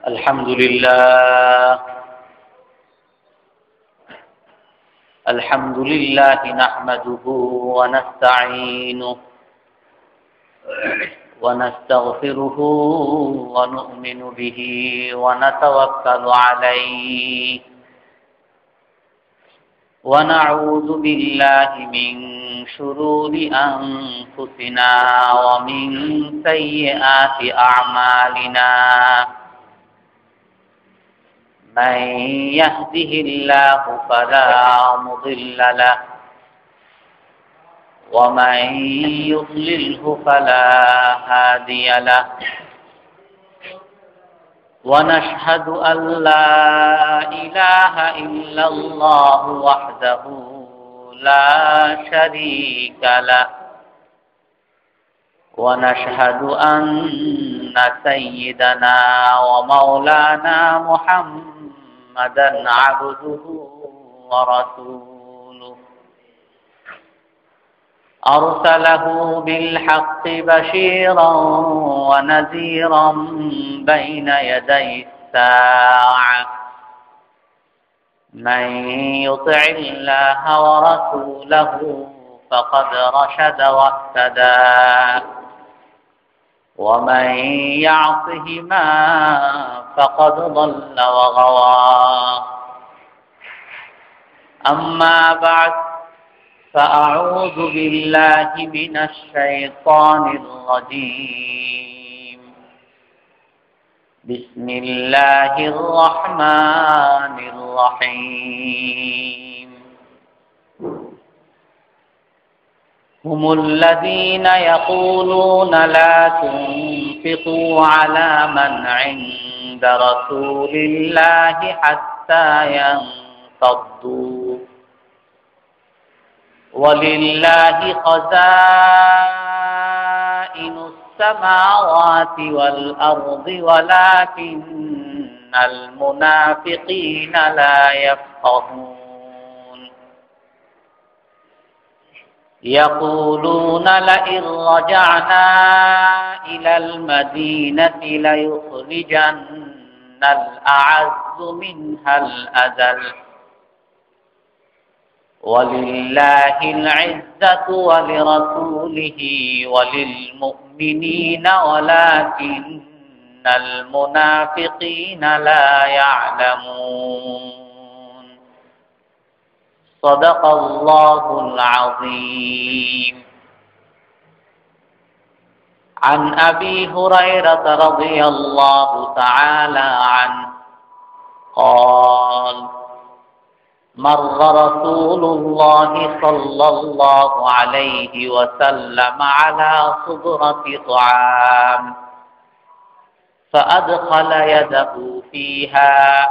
الحمد لله نحمده ونستعينه ونستغفره ونؤمن به ونتوكل عليه ونعوذ بالله من شرور أنفسنا ومن سيئات أعمالنا من يهده الله فلا مضل له ومن يضلله فلا هادي له ونشهد أن لا إله إلا الله وحده لا شريك له ونشهد أن سيدنا ومولانا محمدا عبده ورسوله أرسله بالحق بشيرا ونذيرا بين يدي الساعة من يطع الله ورسوله فقد رشد واهتدى ومن يعصهما فقد ضل وغوى أما بعد فأعوذ بالله من الشيطان الرجيم بسم الله الرحمن الرحيم هم الذين يقولون لا تنفقوا على من عند رسول الله حتى ينفضوا ولله خزائن السماوات والأرض ولكن المنافقين لا يفقهون يقولون لئن رجعنا إلى المدينة ليخرجن الأعز منها الأذل ولله العزة ولرسوله وللمؤمنين ولكن المنافقين لا يعلمون صدق الله العظيم عن أبي هريرة رضي الله تعالى عنه قال مر رسول الله صلى الله عليه وسلم على صبرة طعام فأدخل يده فيها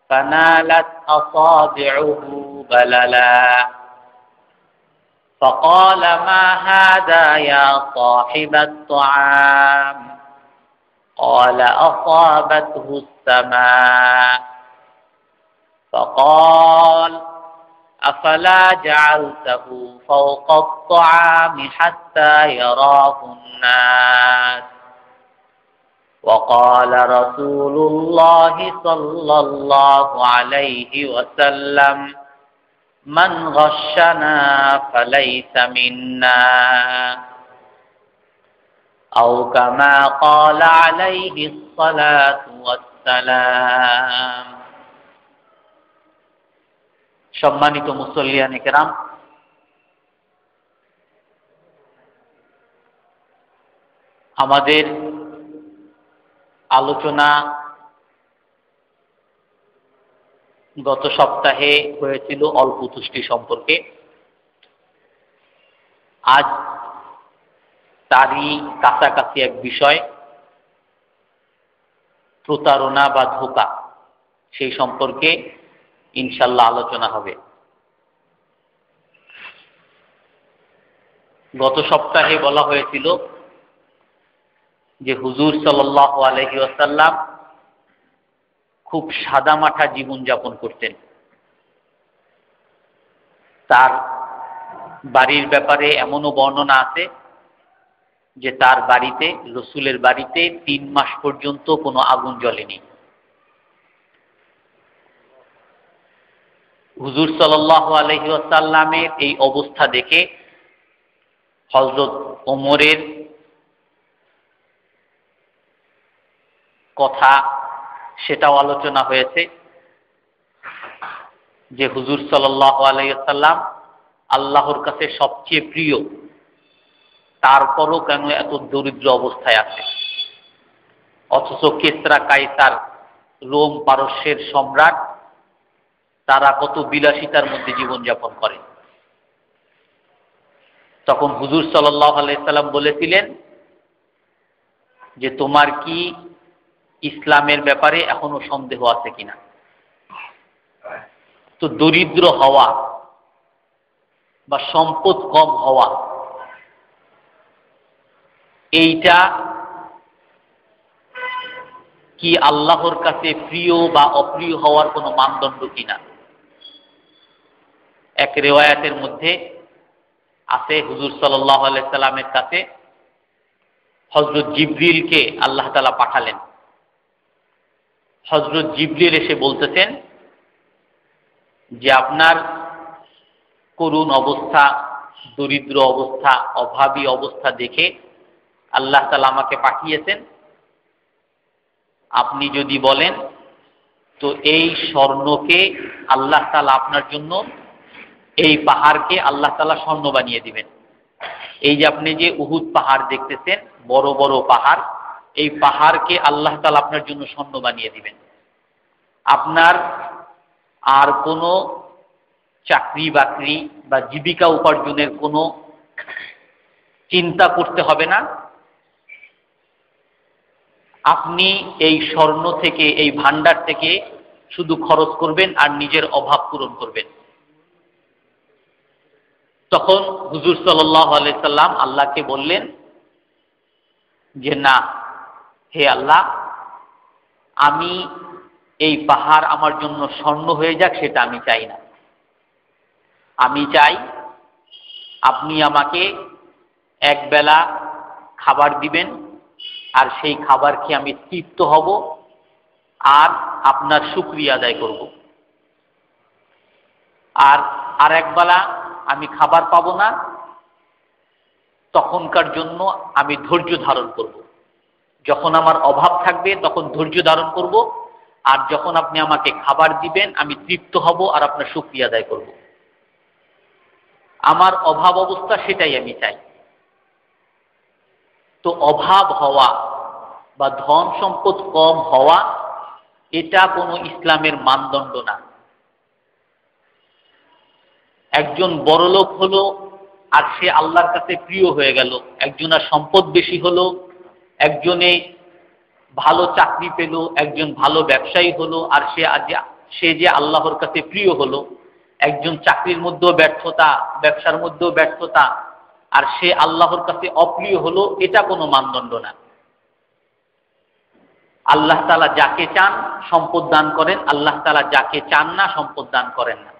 فنالت أصابعه بللا فقال ما هذا يا صاحب الطعام قال أصابته السماء فقال أفلا جعلته فوق الطعام حتى يراه الناس وقال رسول الله صلى الله عليه وسلم من غشنا فليس منا أو كما قال عليه الصلاة والسلام সম্মানিত মুসল্লিয়ানে কেরাম, আমাদের আলোচনা গত সপ্তাহে হয়েছিল অল্প তুষ্টি সম্পর্কে। আজ তারই কাছাকাছি এক বিষয়, প্রতারণা বা ধোঁকা, সেই সম্পর্কে ইনশাল্লাহ আলোচনা হবে। গত সপ্তাহে বলা হয়েছিল যে হুজুর সাল্লাল্লাহু আলাইহি ওয়াসাল্লাম খুব সাদামাঠা জীবন যাপন করতেন। তার বাড়ির ব্যাপারে এমনও বর্ণনা আছে যে তার বাড়িতে, রসুলের বাড়িতে 3 মাস পর্যন্ত কোনো আগুন জ্বলেনি। হুজুর সাল্লাল্লাহু আলাইহি ওয়াসাল্লামের এই অবস্থা দেখে হযরত ওমরের কথা সেটাও আলোচনা হয়েছে যে হুজুর সাল্লাল্লাহু আলাইহি ওয়াসাল্লাম আল্লাহর কাছে সবচেয়ে প্রিয়, তারপরও কেন এত দরিদ্র অবস্থায় আছে, অথচ কিসরা কায়সার, রোম পারস্যের সম্রাট, তারা কত বিলাসিতার মধ্যে জীবনযাপন করে। তখন হুজুর সাল্লাল্লাহু আলাইহি সাল্লাম বলেছিলেন যে তোমার কি ইসলামের ব্যাপারে এখনো সন্দেহ আছে কিনা। তো দরিদ্র হওয়া বা সম্পদ কম হওয়া, এইটা কি আল্লাহর কাছে প্রিয় বা অপ্রিয় হওয়ার কোনো মানদণ্ড কিনা। এক রিওয়ায়াতের মধ্যে আছে হুজুর সাল্লাল্লাহু আলাইহি সাল্লামের কাছে হযরত জিবরিলকে আল্লাহ তাআলা পাঠালেন। হযরত জিবরিল এসে বলতেছেন যে আপনার করুণ অবস্থা, দরিদ্র অবস্থা, অভাবী অবস্থা দেখে আল্লাহ তাআলা আমাকে পাঠিয়েছেন। আপনি যদি বলেন তো এই স্বর্ণকে আল্লাহ তাআলা আপনার জন্য, এই পাহাড়কে আল্লাহ তাআলা স্বর্ণ বানিয়ে দিবেন। এই যে আপনি যে উহুদ পাহাড় দেখতেছেন, বড় বড় পাহাড়, এই পাহাড়কে আল্লাহ তাআলা আপনার জন্য স্বর্ণ বানিয়ে দিবেন। আপনার আর কোনো চাকরি বাকরি বা জীবিকা উপার্জনের কোনো চিন্তা করতে হবে না। আপনি এই স্বর্ণ থেকে, এই ভান্ডার থেকে শুধু খরচ করবেন আর নিজের অভাব পূরণ করবেন। তখন হুজুর সাল্লাল্লাহু আলাইহি সাল্লাম আল্লাহকে বললেন যে না, হে আল্লাহ, আমি এই পাহাড় আমার জন্য স্বর্ণ হয়ে যাক সেটা আমি চাই না। আমি চাই আপনি আমাকে একবেলা খাবার দিবেন, আর সেই খাবার খেয়ে আমি তৃপ্ত হব আর আপনার শুকরিয়া আদায় করব। আর একবেলা আমি খাবার পাবো না, তখনকার জন্য আমি ধৈর্য ধারণ করব। যখন আমার অভাব থাকবে তখন ধৈর্য ধারণ করব, আর যখন আপনি আমাকে খাবার দিবেন আমি তৃপ্ত হব আর আপনার শুকরিয়া আদায় করব। আমার অভাব অবস্থা সেটাই আমি চাই। তো অভাব হওয়া বা ধন সম্পদ কম হওয়া এটা কোনো ইসলামের মানদণ্ড না। একজন বড়লোক হলো আর সে আল্লাহর কাছে প্রিয় হয়ে গেল, একজনের সম্পদ বেশি হলো, একজনে ভালো চাকরি পেল, একজন ভালো ব্যবসায়ী হলো আর সে যে আল্লাহর কাছে প্রিয় হলো। একজন চাকরির মধ্যেও ব্যর্থতা, ব্যবসার মধ্যেও ব্যর্থতা, আর সে আল্লাহর কাছে অপ্রিয় হলো, এটা কোনো মানদণ্ড না। আল্লাহ তাআলা যাকে চান সম্পদ দান করেন, আল্লাহ তাআলা যাকে চান না সম্পদ দান করেন না।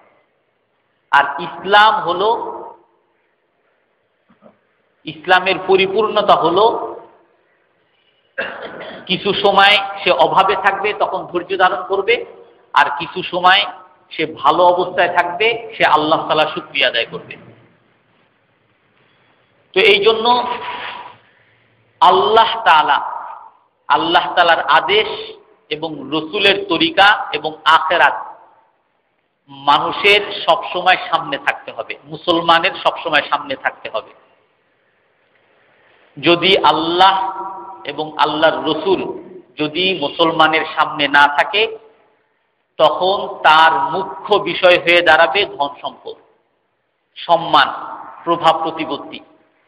আর ইসলাম হলো, ইসলামের পরিপূর্ণতা হলো কিছু সময় সে অভাবে থাকবে তখন ধৈর্য ধারণ করবে, আর কিছু সময় সে ভালো অবস্থায় থাকবে, সে আল্লাহ তাআলার শুকরিয়া আদায় করবে। তো এই জন্য আল্লাহ তাআলার আদেশ এবং রসুলের তরিকা এবং আখিরাত মানুষের সবসময় সামনে থাকতে হবে, মুসলমানের সবসময় সামনে থাকতে হবে। যদি আল্লাহ এবং আল্লাহর রসুল যদি মুসলমানের সামনে না থাকে, তখন তার মুখ্য বিষয় হয়ে দাঁড়াবে ধন সম্পদ, সম্মান, প্রভাব প্রতিপত্তি,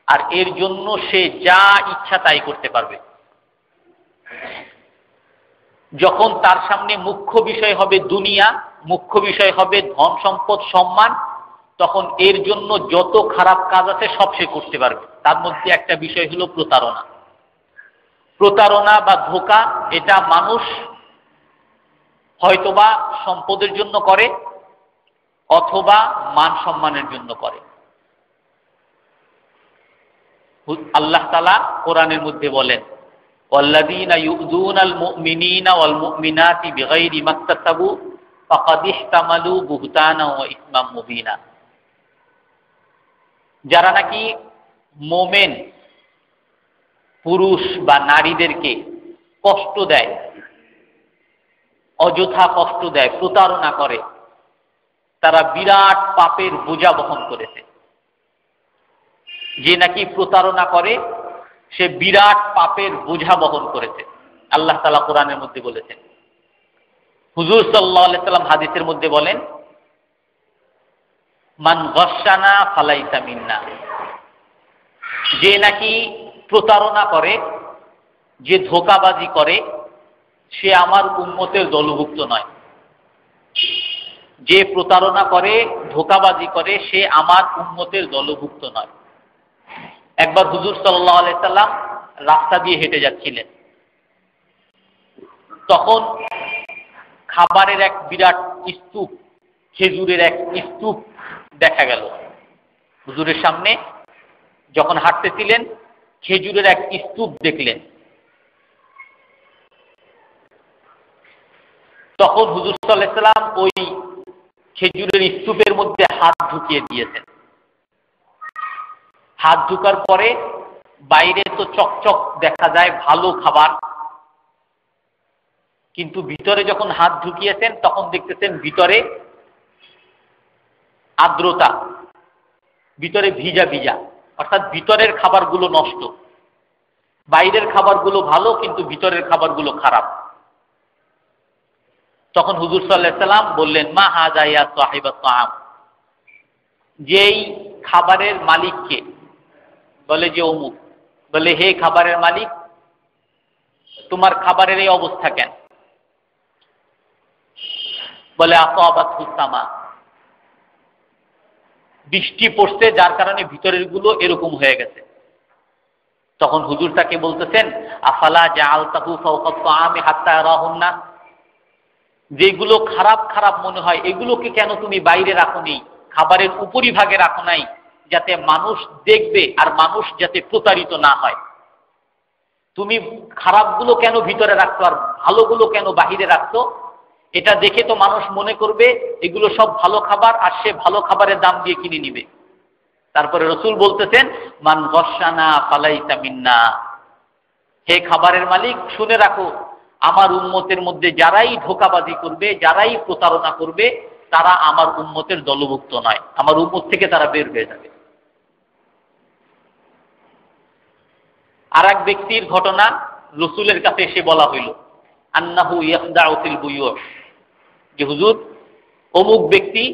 আর এর জন্য সে যা ইচ্ছা তাই করতে পারবে। যখন তার সামনে মুখ্য বিষয় হবে দুনিয়া, মুখ্য বিষয় হবে ধন সম্পদ, সম্মান, তখন এর জন্য যত খারাপ কাজ আছে সব সে করতে পারবে। তার মধ্যে একটা বিষয় হলো প্রতারণা। প্রতারণা বা ধোঁকা, এটা মানুষ হয়তোবা সম্পদের জন্য করে অথবা মান সম্মানের জন্য করে। আল্লাহ তাআলা কোরআনের মধ্যে বলেন, ওয়াল্লাযীনা ইউযুনাল মুমিনিনা ওয়াল মুমিনাতি বিগাইরি মাকতাসাবু ফাকাদ ইহতামালু বুহতানা ওয়া ইসমান মুবিনা। যারা নাকি মোমেন পুরুষ বা নারীদেরকে কষ্ট দেয়, অযথা কষ্ট দেয়, প্রতারণা করে, তারা বিরাট পাপের বোঝা বহন করেছে। যে নাকি প্রতারণা করে সে বিরাট পাপের বোঝা বহন করেছে, আল্লাহ তাআলা কোরআনের মধ্যে বলেছেন। হুজুর সাল্লাল্লাহু আলাইহি সাল্লাম হাদিসের মধ্যে বলেন, মান গাশশানা ফালাইসা মিন্না। যে নাকি প্রতারণা করে, যে ধোঁকাবাজি করে, সে আমার উম্মতের দলভুক্ত নয়। যে প্রতারণা করে, ধোঁকাবাজি করে, সে আমার উম্মতের দলভুক্ত নয়। একবার হুজুর সাল্লাল্লাহু আলাইহি সাল্লাম রাস্তা দিয়ে হেঁটে যাচ্ছিলেন, তখন খাবারের এক বিরাট স্তূপ, খেজুরের এক স্তূপ দেখা গেল। হুজুরের সামনে যখন হাঁটতেছিলেন খেজুরের এক স্তূপ দেখলেন। তখন হুজুর সাল্লাল্লাহু আলাইহি সাল্লাম ওই খেজুরের স্তূপের মধ্যে হাত ঢুকিয়ে দিয়েছেন। হাত ঢুকার পরে বাইরে তো চকচক দেখা যায় ভালো খাবার, কিন্তু ভিতরে যখন হাত ঢুকিয়েছেন তখন দেখতেছেন ভিতরে আর্দ্রতা, ভিতরে ভিজা ভিজা, অর্থাৎ ভিতরের খাবারগুলো নষ্ট। বাইরের খাবারগুলো ভালো কিন্তু ভিতরের খাবারগুলো খারাপ। তখন হুজুর সাল্লাল্লাহু আলাইহি সাল্লাম বললেন, মা হাযা ইয়া সাহিবাত তাআম। যেই খাবারের মালিককে বলে যে অমুক, বলে হে খাবারের মালিক, তোমার খাবারের এই অবস্থা কেন? বলে আসাবাতুস সামা, বৃষ্টি পড়ছে যার কারণে ভিতরের গুলো এরকম হয়ে গেছে। তখন হুজুর তাকে বলতেছেন, আফালা জাআলতাহু ফাওকা তাআমি হাত্তা ইয়ারাহুন্না। যেগুলো খারাপ খারাপ মনে হয় এগুলোকে কেন তুমি বাইরে রাখোনি, খাবারের উপরিভাগে রাখো নাই, যাতে মানুষ দেখবে আর মানুষ যাতে প্রতারিত না হয়। তুমি খারাপগুলো কেন ভিতরে রাখতো আর ভালোগুলো কেন বাহিরে রাখতো? এটা দেখে তো মানুষ মনে করবে এগুলো সব ভালো খাবার, আর সে ভালো খাবারের দাম দিয়ে কিনে নিবে। তারপরে রাসূল বলতেছেন, মান গাশশানা ফালাইসা মিন্না। হে খাবারের মালিক, শুনে রাখো, আমার উম্মতের মধ্যে যারাই ধোঁকাবাজি করবে, যারাই প্রতারণা করবে, তারা আমার উম্মতের দলভুক্ত নয়, আমার উম্মত থেকে তারা বের হয়ে যাবে। আর এক ব্যক্তির ঘটনা রাসূলের কাছে এসে বলা হইল, আন্নাহু ইয়াখদাউ ফিল বুয়ু', যে হুজুর অমুক ব্যক্তি,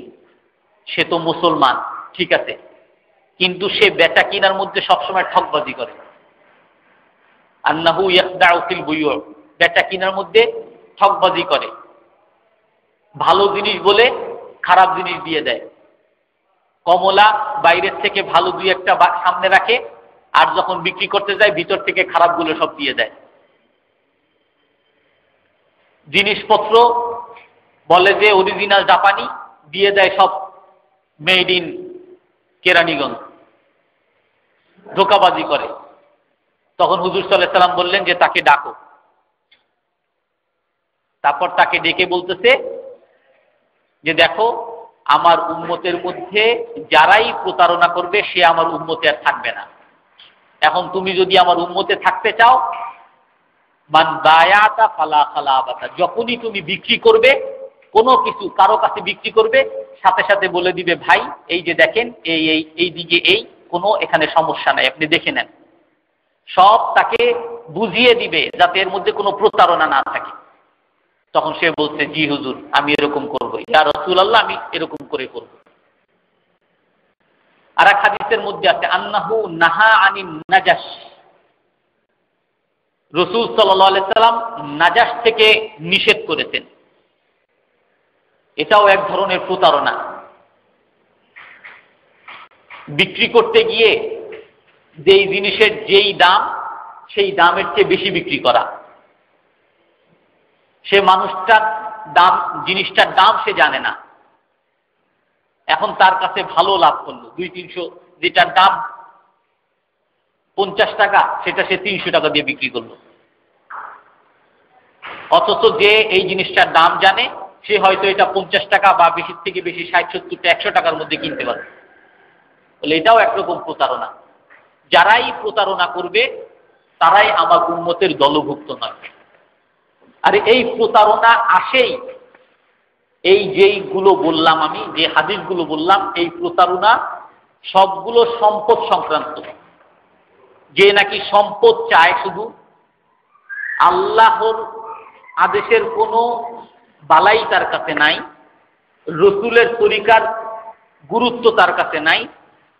সে তো মুসলমান ঠিক আছে, কিন্তু সে বেচা কিনার মধ্যে সবসময় ঠকবাজি করে। আন্নাহু ইয়াখদাউ ফিল বুয়ু', বেচা কিনার মধ্যে ঠকবাজি করে, ভালো জিনিস বলে খারাপ জিনিস দিয়ে দেয়। কমলা বাইরের থেকে ভালো দুই একটা সামনে রাখে, আর যখন বিক্রি করতে যায় ভিতর থেকে খারাপগুলো সব দিয়ে দেয়। জিনিসপত্র বলে যে অরিজিনাল জাপানি, দিয়ে দেয় সব মেড ইন কেরানীগঞ্জ, ধোঁকাবাজি করে। তখন হুজুর সাল্লাল্লাহু আলাইহি সাল্লাম বললেন যে তাকে ডাকো। তারপর তাকে ডেকে বলতেছে যে দেখো, আমার উম্মতের মধ্যে যারাই প্রতারণা করবে সে আমার উম্মতে আর থাকবে না। এখন তুমি যদি আমার উম্মতে থাকতে চাও, মান বায়াতা ফালা খালাবাতা, যখনই তুমি বিক্রি করবে কোনো কিছু, কারো কাছে বিক্রি করবে, সাথে সাথে বলে দিবে, ভাই এই যে দেখেন এই এই এই দিকে এই কোনো এখানে সমস্যা নাই, আপনি দেখে নেন। সব তাকে বুঝিয়ে দিবে যাতে এর মধ্যে কোনো প্রতারণা না থাকে। তখন সে বলছে, জি হুজুর আমি এরকম করব, ইয়া রাসূলুল্লাহ আমি এরকম করে করব। আর এক হাদিসের মধ্যে আছে, আন্নাহু নাহা আনিন নাজাশ, রাসূল সাল্লাল্লাহু আলাইহি সাল্লাম নাজাশ থেকে নিষেধ করেছেন। এটাও এক ধরনের প্রতারণা। বিক্রি করতে গিয়ে যেই জিনিসের যেই দাম, সেই দামের চেয়ে বেশি বিক্রি করা। সে মানুষটার দাম, জিনিসটার দাম সে জানে না, এখন তার কাছে ভালো লাভ করলো 200-300, যেটার দাম 50 টাকা, সেটা সে 300 টাকা দিয়ে বিক্রি করলো। অথচ যে এই জিনিসটার দাম জানে, সে হয়তো এটা 50 টাকা বা বেশি থেকে বেশি 60-70 100 টাকার মধ্যে কিনতে পারে। বলে এটাও একরকম প্রতারণা। যারাই প্রতারণা করবে তারাই আমার উম্মতের দলভুক্ত নয়। আর এই প্রতারণা আসেই এই যেইগুলো বললাম, আমি যে হাদিসগুলো বললাম, এই প্রতারণা সবগুলো সম্পদ সংক্রান্ত। যে নাকি সম্পদ চায়, শুধু আল্লাহর আদেশের কোনো বালাই তার কাছে নাই, রসুলের তরিকার গুরুত্ব তার কাছে নাই,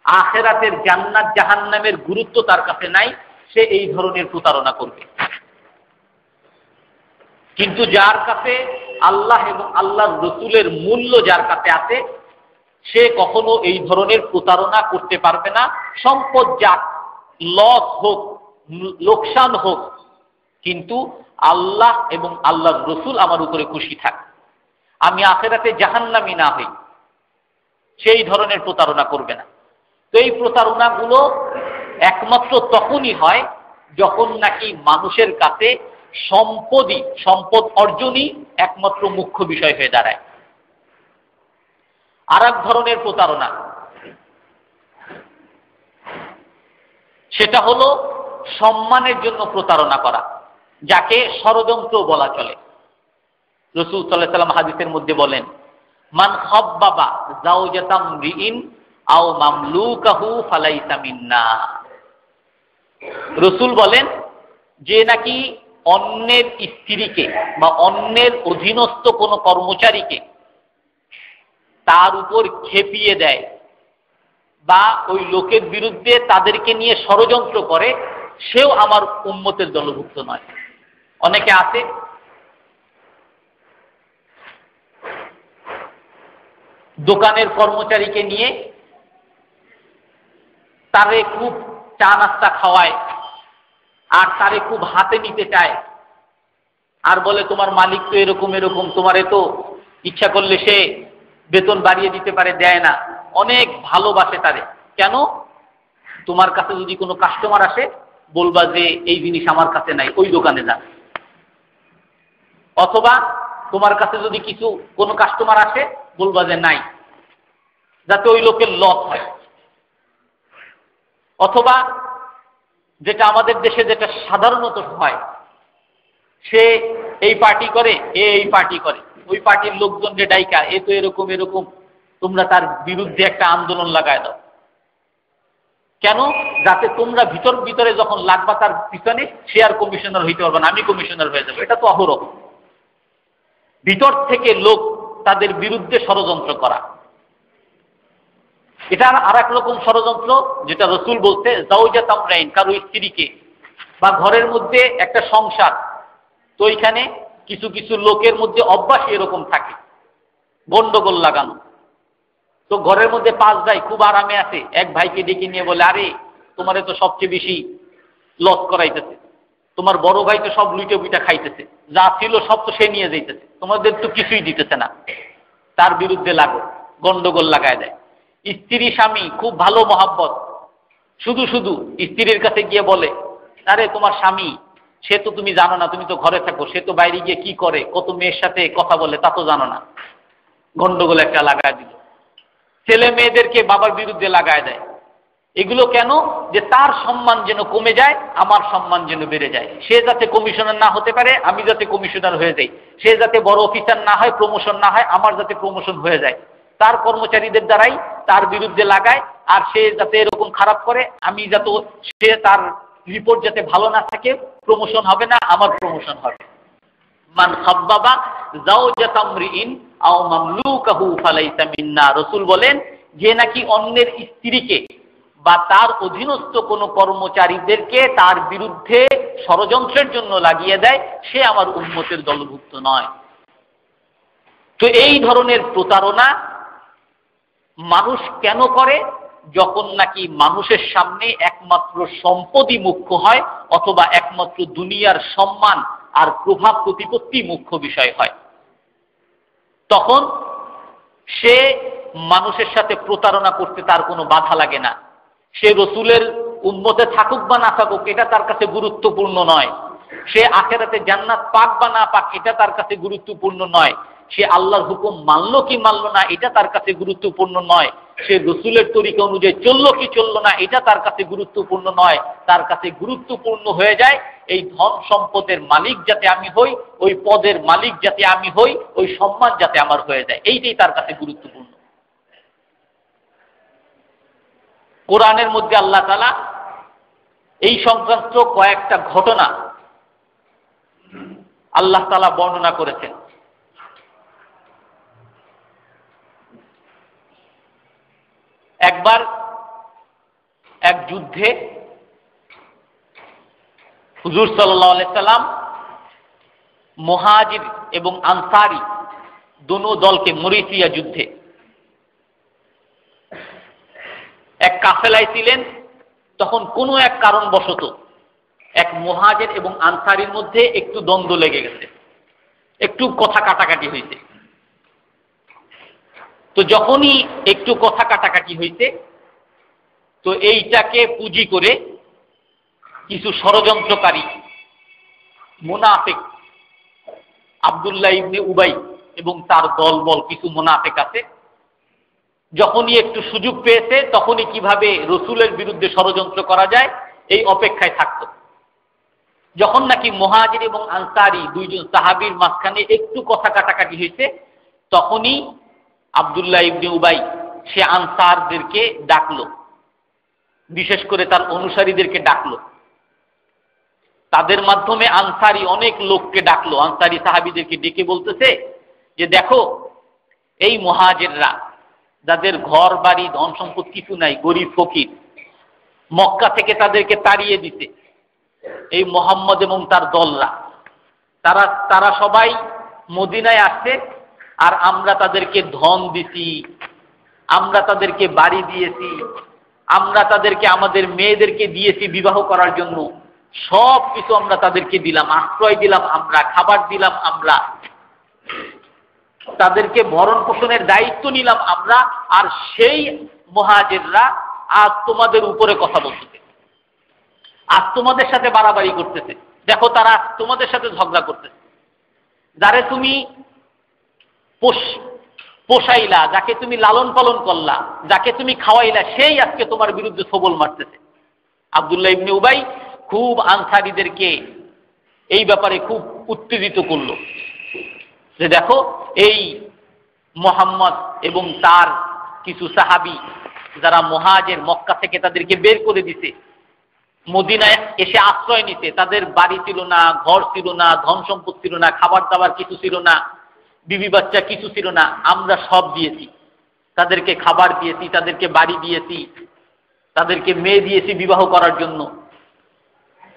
আখিরাতের জান্নাত জাহান্নামের গুরুত্ব তার কাছে নাই, সে এই ধরনের প্রতারণা করবে। কিন্তু যার কাছে আল্লাহ এবং আল্লাহর রসুলের মূল্য যার কাছে আছে, সে কখনো এই ধরনের প্রতারণা করতে পারবে না। সম্পদ যাক, লস হোক, লোকসান হোক, কিন্তু আল্লাহ এবং আল্লাহর রসুল আমার উপরে খুশি থাক, আমি আখিরাতে জাহান্নামী না হই, সেই ধরনের প্রতারণা করবে না। তো এই প্রতারণাগুলো একমাত্র তখনই হয় যখন নাকি মানুষের কাছে সম্পদ অর্জনই একমাত্র মুখ্য বিষয় হয়ে দাঁড়ায়। আর এক ধরনের প্রতারণা, সেটা হলো সম্মানের জন্য প্রতারণা করা, যাকে ষড়যন্ত্র বলা চলে। রাসূল সাল্লাল্লাহু আলাইহি ওয়াসাল্লাম হাদিসের মধ্যে বলেন, মান খাব্বাবা যাওজাতাম রিইন আও মামলুকাহু ফালাইসা মিন্না। রাসূল বলেন, যে নাকি অন্যের স্ত্রীকে বা অন্যের অধীনস্থ কোনো কর্মচারীকে তার উপর খেপিয়ে দেয় বা ওই লোকের বিরুদ্ধে তাদেরকে নিয়ে ষড়যন্ত্র করে, সেও আমার উম্মতের দলভুক্ত নয়। অনেকে আছে দোকানের কর্মচারীকে নিয়ে তারে খুব চা নাস্তা খাওয়ায়, আর তারে খুব হাতে নিতে চায়, আর বলে তোমার মালিক তো এরকম এরকম, তোমারে তো ইচ্ছা করলে সে বেতন বাড়িয়ে দিতে পারে, দেয় না। অনেক ভালোবাসে তারে। কেন? তোমার কাছে যদি কোনো কাস্টমার আসে, বলবা যে এই জিনিস আমার কাছে নাই, ওই দোকানে যান। অথবা তোমার কাছে যদি কোনো কাস্টমার আসে, বলবা যে নাই, যাতে ওই লোকের লস হয়। অথবা যেটা আমাদের দেশে যেটা সাধারণত হয়, সে এই পার্টি করে, এই পার্টি করে, ওই পার্টির লোকজনকে ডাইকা, এ তো এরকম এরকম, তোমরা তার বিরুদ্ধে একটা আন্দোলন লাগায় দাও। কেন? যাতে তোমরা ভিতরে যখন লাগবা তার পিছনে, সে আর কমিশনার হইতে পারবে না, আমি কমিশনার হয়ে যাবো। এটা তো অহরহ ভিতর থেকে লোক তাদের বিরুদ্ধে ষড়যন্ত্র করা। এটা আর এক রকম ষড়যন্ত্র, যেটা রাসূল বলতে, যাওজাতাম রাইন, কারো স্ত্রীকে বা ঘরের মধ্যে একটা সংসার, তো এখানে কিছু কিছু লোকের মধ্যে অভ্যাস এরকম থাকে গন্ডগোল লাগানো। তো ঘরের মধ্যে 5 ভাই খুব আরামে আছে, এক ভাইকে ডেকে নিয়ে বলে, আরে তোমারে তো সবচেয়ে বেশি লস করাইতেছে, তোমার বড় ভাই তো সব লুটে বুইটা খাইতেছে, যা ছিল সব তো সে নিয়ে যাইতেছে, তোমাদের তো কিছুই দিতেছে না। তার বিরুদ্ধে লাগো, গন্ডগোল লাগায় দেয়। স্ত্রী স্বামী খুব ভালো মহাব্বত, শুধু শুধু স্ত্রীর কাছে গিয়ে বলে, আরে তোমার স্বামী, সে তো তুমি জানো না, তুমি তো ঘরে থাকো, সে তো বাইরে গিয়ে কি করে, কত মেয়ের সাথে কথা বলে, তা তো জানো না। গন্ডগোল একটা লাগায় দিল। ছেলে মেয়েদেরকে বাবার বিরুদ্ধে লাগায় দেয়। এগুলো কেন? যে তার সম্মান যেন কমে যায়, আমার সম্মান যেন বেড়ে যায়। সে যাতে কমিশনার না হতে পারে, আমি যাতে কমিশনার হয়ে যাই। সে যাতে বড় অফিসার না হয়, প্রমোশন না হয়, আমার যাতে প্রমোশন হয়ে যায়। তার কর্মচারীদের দ্বারাই তার বিরুদ্ধে লাগায়, আর সে যাতে এরকম খারাপ করে, আমি যাতে, সে তার রিপোর্ট যাতে ভালো না থাকে, প্রমোশন হবে না, আমার প্রমোশন হবে। মান খাব্বাবা যাওজাতাম রিইন আও মামলুকাহু ফালাইসা মিন্না। রাসূল বলেন, যে নাকি অন্যের স্ত্রীকে বা তার অধীনস্থ কোনো কর্মচারীদেরকে তার বিরুদ্ধে ষড়যন্ত্রের জন্য লাগিয়ে দেয়, সে আমার উম্মতের দলভুক্ত নয়। তো এই ধরনের প্রতারণা মানুষ কেন করে? যখন নাকি মানুষের সামনে একমাত্র সম্পদই মুখ্য হয়, অথবা একমাত্র দুনিয়ার সম্মান আর প্রভাব প্রতিপত্তি মুখ্য বিষয় হয়, তখন সে মানুষের সাথে প্রতারণা করতে তার কোনো বাধা লাগে না। সে রসুলের উম্মতে থাকুক বা না থাকুক এটা তার কাছে গুরুত্বপূর্ণ নয়, সে আখেরাতে জান্নাত পাক বা না পাক এটা তার কাছে গুরুত্বপূর্ণ নয়, সে আল্লাহর হুকুম মানলো কি মানলো না এটা তার কাছে গুরুত্বপূর্ণ নয়, সে রসুলের তরিকা অনুযায়ী চললো কি চললো না এটা তার কাছে গুরুত্বপূর্ণ নয়। তার কাছে গুরুত্বপূর্ণ হয়ে যায় এই ধন সম্পদের মালিক যাতে আমি হই, ওই পদের মালিক যাতে আমি হই, ওই সম্মান যাতে আমার হয়ে যায়, এইটাই তার কাছে গুরুত্বপূর্ণ। কোরআনের মধ্যে আল্লাহ তাআলা এই সংক্রান্ত কয়েকটা ঘটনা আল্লাহ তাআলা বর্ণনা করেছেন। একবার এক যুদ্ধে হুজুর সাল্লাল্লাহু আলাইহি সাল্লাম মুহাজির এবং আনসারী দোনো দলকে মরিসিয়া যুদ্ধে এক কাফেলায় ছিলেন। তখন কোনো এক কারণবশত এক মুহাজির এবং আনসারীর মধ্যে একটু দ্বন্দ্ব লেগে গেছে, একটু কথা কাটাকাটি হয়েছে। তো যখনই একটু কথা কাটাকাটি হয়েছে, তো এইটাকে পুঁজি করে কিছু ষড়যন্ত্রকারী মুনাফিক আব্দুল্লাহ ইবনে উবাই এবং তার দলবল কিছু মুনাফিক আছে, যখনই একটু সুযোগ পেয়েছে তখনই কিভাবে রসুলের বিরুদ্ধে ষড়যন্ত্র করা যায় এই অপেক্ষায় থাকত। যখন নাকি মুহাজির এবং আনসারী দুইজন সাহাবীর মাঝখানে একটু কথা কাটাকাটি হয়েছে, তখনই আব্দুল্লাহ ইবনে উবাই সে আনসারদেরকে ডাকলো, বিশেষ করে তার অনুসারীদেরকে ডাকলো। তাদের মাধ্যমে আনসারী অনেক লোককে ডাকলো, আনসারী সাহাবীদেরকে ডেকে বলতেছে যে দেখো, এই মুহাজিররা যাদের ঘর বাড়ি ধন সম্পদ কিছু নাই, গরিব ফকির, মক্কা থেকে তাদেরকে তাড়িয়ে দিতে এই মুহাম্মদ এবং তার দলরা, তারা সবাই মদিনায় আসছে, আর আমরা তাদেরকে ধন দিছি, আমরা তাদেরকে বাড়ি দিয়েছি, আমরা তাদেরকে আমাদের মেয়েদেরকে দিয়েছি বিবাহ করার জন্য, সব কিছু আমরা তাদেরকে দিলাম, আশ্রয় দিলাম আমরা, খাবার দিলাম আমরা, তাদেরকে ভরণ পোষণের দায়িত্ব নিলাম আমরা, আর সেই মুহাজিররা আজ তোমাদের উপরে কথা বলতেছে, আজ তোমাদের সাথে বাড়াবাড়ি করতেছে। দেখো, তারা তোমাদের সাথে ঝগড়া করতেছে। যারে তুমি পোষাইলা, যাকে তুমি লালন পালন করলা, যাকে তুমি খাওয়াইলা, সেই আজকে তোমার বিরুদ্ধে সবল মারতেছে। আব্দুল্লাহ ইবনে উবাই খুব আনসারীদেরকে এই ব্যাপারে খুব উত্তেজিত করলো যে দেখো, এই মুহাম্মদ এবং তার কিছু সাহাবী যারা মুহাজির, মক্কা থেকে তাদেরকে বের করে দিতে, মদিনায় এসে আশ্রয় নিতে, তাদের বাড়ি ছিল না, ঘর ছিল না, ধন সম্পদ ছিল না, খাবার দাবার কিছু ছিল না, বিবি বাচ্চা কিছু ছিল না, আমরা সব দিয়েছি, তাদেরকে খাবার দিয়েছি, তাদেরকে বাড়ি দিয়েছি, তাদেরকে মেয়ে দিয়েছি বিবাহ করার জন্য,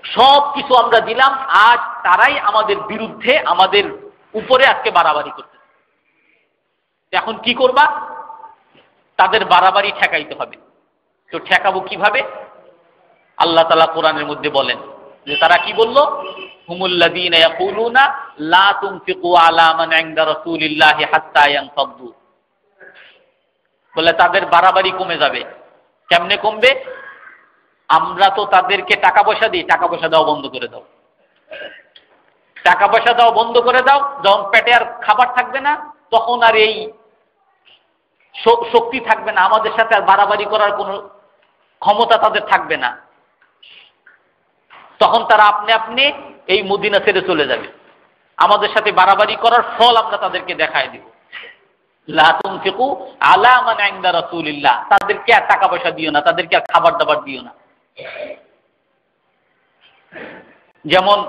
সব কিছু আমরা দিলাম। আজ তারাই আমাদের বিরুদ্ধে, আমাদের উপরে আজকে বাড়াবাড়ি করতেছে। এখন কি করবা? তাদের বাড়াবাড়ি ঠেকাইতে হবে। তো ঠেকাবো কিভাবে? আল্লাহ তাআলা কোরআনের মধ্যে বলেন যে তারা কি বলল, হুমুল্লাযীনা ইয়াকুলুনা লা তুনফিকু আলা মান ইনদা রাসূলিল্লাহি হাত্তা ইয়ানফাদু, বলে তাদের বাড়াবাড়ি কমে যাবে। কেমনে কমবে? আমরা তো তাদেরকে টাকা পয়সা দিই, টাকা পয়সা দেওয়া বন্ধ করে দাও, টাকা পয়সা দেওয়া বন্ধ করে দাও। যখন পেটে আর খাবার থাকবে না, তখন আর এই শক্তি থাকবে না, আমাদের সাথে আর বাড়াবাড়ি করার কোনো ক্ষমতা তাদের থাকবে না। তখন তারা আপনি আপনি এই মদিনা ছেড়ে চলে যাবে। আমাদের সাথে বাড়াবাড়ি করার ফল আমরা তাদেরকে দেখায় দিব। লা তুনফিকু আলা মান ইনদা রাসূলিল্লাহ, তাদেরকে আর টাকা পয়সা দিও না, তাদেরকে আর খাবার দাবার দিও না। যেমন